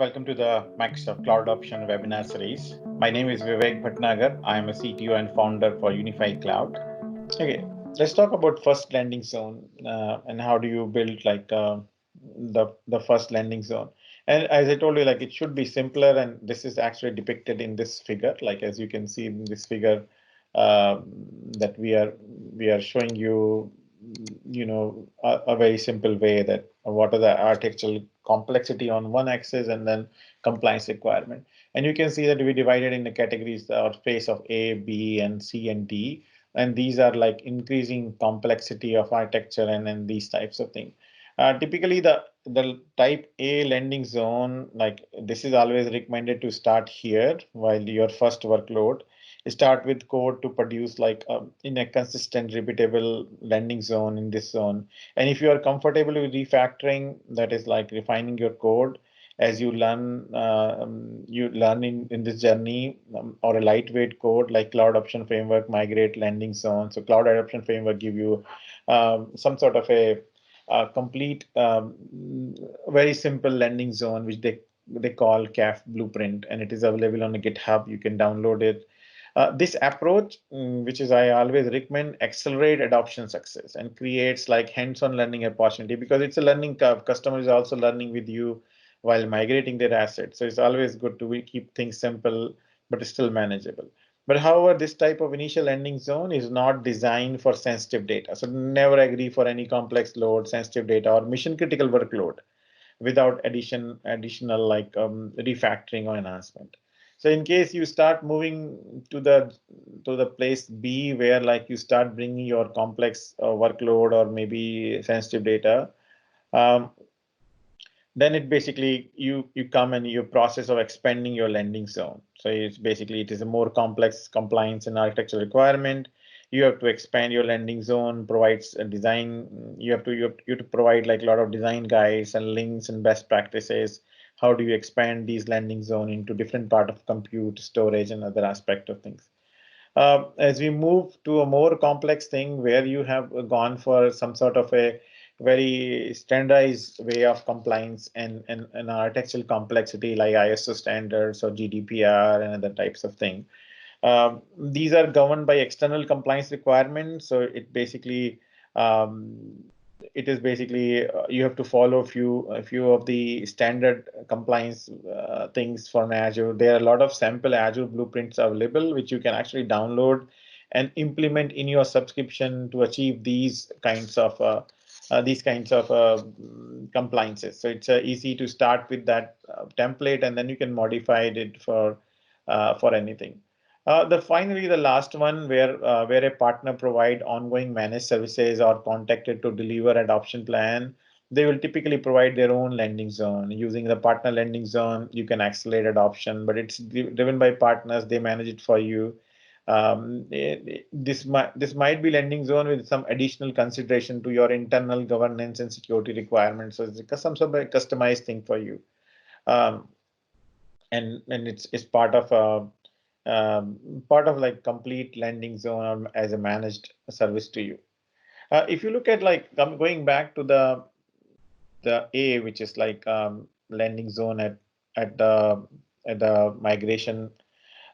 Welcome to the Microsoft Cloud Option webinar series. My name is Vivek Bhatnagar. I am a CTO and founder for UnifyCloud. Okay, let's talk about first landing zone and how do you build like the first landing zone. And as I told you, like it should be simpler, and this is actually depicted in this figure. Like as you can see in this figure, uh, that we are showing you, a very simple way that what are the architectural complexity on one axis and then compliance requirement. And you can see that we divided in the categories or space of A, B, and C and D. And these are like increasing complexity of architecture and these types of things. Typically, the type A landing zone, like this is always recommended to start here while your first workload. Start with code to produce like in a consistent, repeatable landing zone in this zone. And if you are comfortable with refactoring, that is like refining your code as you learn in this journey, or a lightweight code like Cloud Adoption Framework, migrate landing zone. So Cloud Adoption Framework give you some sort of a complete, very simple landing zone, which they call CAF blueprint, and it is available on the GitHub. You can download it. This approach, which is I always recommend, accelerate adoption success and creates like hands-on learning opportunity because it's a learning curve. Customer is also learning with you while migrating their assets. So it's always good to keep things simple but still manageable. But however, this type of initial landing zone is not designed for sensitive data. So never agree for any complex load, sensitive data, or mission critical workload without additional like refactoring or enhancement. So in case you start moving to the place B where like you start bringing your complex workload or maybe sensitive data, um, then it basically you come and your process of expanding your landing zone. So it's basically it is a more complex compliance and architecture requirement. You have to expand your landing zone, provides a design. You have to provide like a lot of design guides and links and best practices. How do you expand these landing zone into different part of compute, storage, and other aspect of things? As we move to a more complex thing where you have gone for some sort of a very standardized way of compliance and architectural complexity like ISO standards or GDPR and other types of thing. These are governed by external compliance requirements. So um, it is basically you have to follow a few of the standard compliance things from Azure. There are a lot of sample Azure blueprints available, which you can actually download and implement in your subscription to achieve these kinds of compliances. So it's easy to start with that template, and then you can modify it for anything. Finally, the last one where a partner provide ongoing managed services or contacted to deliver adoption plan, they will typically provide their own landing zone. Using the partner landing zone, you can accelerate adoption, but it's driven by partners. They manage it for you. This might be landing zone with some additional consideration to your internal governance and security requirements. So it's some sort of customized thing for you. Um, and it's part of like complete landing zone as a managed service to you. If you look at like going back to the A, which is like landing zone at the migration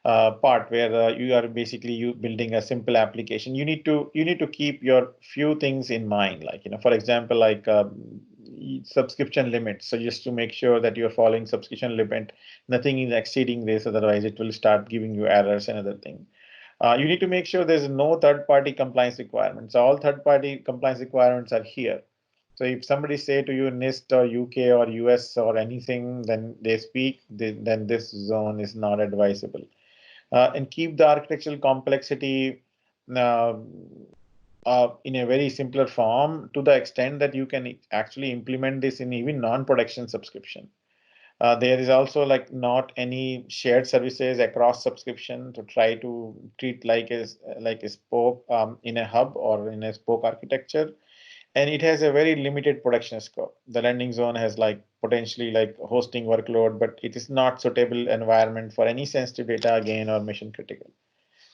part where you are basically you building a simple application. You need to keep your few things in mind, like for example, like subscription limits. So just to make sure that you're following subscription limit, nothing is exceeding this, otherwise it will start giving you errors and other thing. You need to make sure there's no third-party compliance requirements. All third-party compliance requirements are here. So if somebody say to you NIST or UK or US or anything, then they speak, then this zone is not advisable. And keep the architectural complexity uh, in a very simpler form to the extent that you can actually implement this in even non-production subscription. There is also like not any shared services across subscription to try to treat like a spoke in a hub or in a spoke architecture, and it has a very limited production scope. The landing zone has like potentially like hosting workload, but it is not suitable environment for any sensitive data again or mission critical.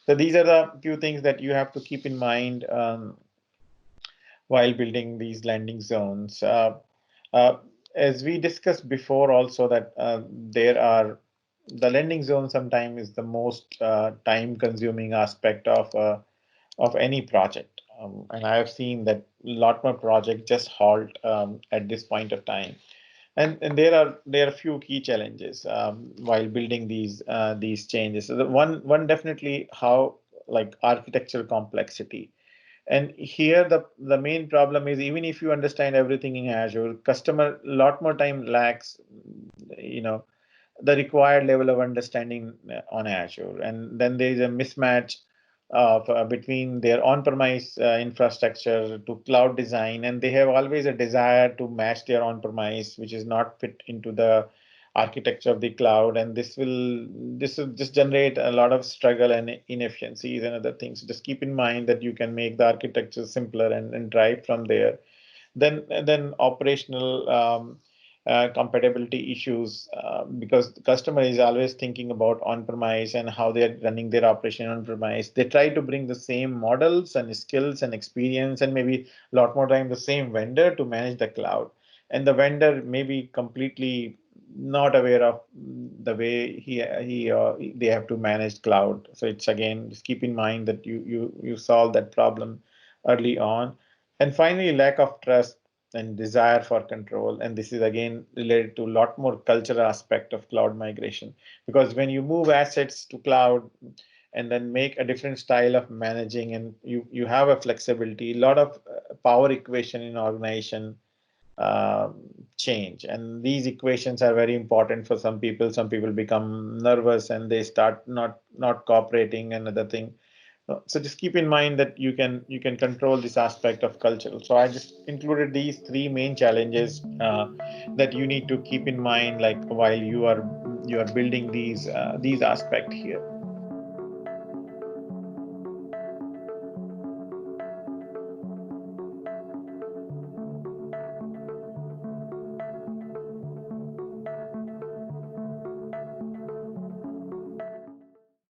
So these are the few things that you have to keep in mind while building these landing zones. Uh, as we discussed before, also that the lending zone sometimes is the most time-consuming aspect of any project, and I have seen that a lot more projects just halt at this point of time. And there are a few key challenges while building these changes. So the one definitely how like architectural complexity. And here the main problem is even if you understand everything in Azure, customer a lot more time lacks, you know, the required level of understanding on Azure. And then there is a mismatch of between their on-premise infrastructure to cloud design, and they have always a desire to match their on-premise, which is not fit into the architecture of the cloud. And this will just generate a lot of struggle and inefficiencies and other things. So just keep in mind that you can make the architecture simpler and drive from there. Then operational compatibility issues, because the customer is always thinking about on-premise and how they're running their operation on-premise. They try to bring the same models and skills and experience and maybe a lot more time the same vendor to manage the cloud. And the vendor may be completely not aware of the way he or they have to manage cloud. So it's again, just keep in mind that you solve that problem early on. And finally, lack of trust and desire for control. And this is again related to a lot more cultural aspect of cloud migration. Because when you move assets to cloud and then make a different style of managing, and you have a flexibility, a lot of power equation in organization change. And these equations are very important for some people. Some people become nervous and they start not cooperating and other thing. So just keep in mind that you can control this aspect of culture. So I just included these three main challenges that you need to keep in mind, like while you are building these aspects here.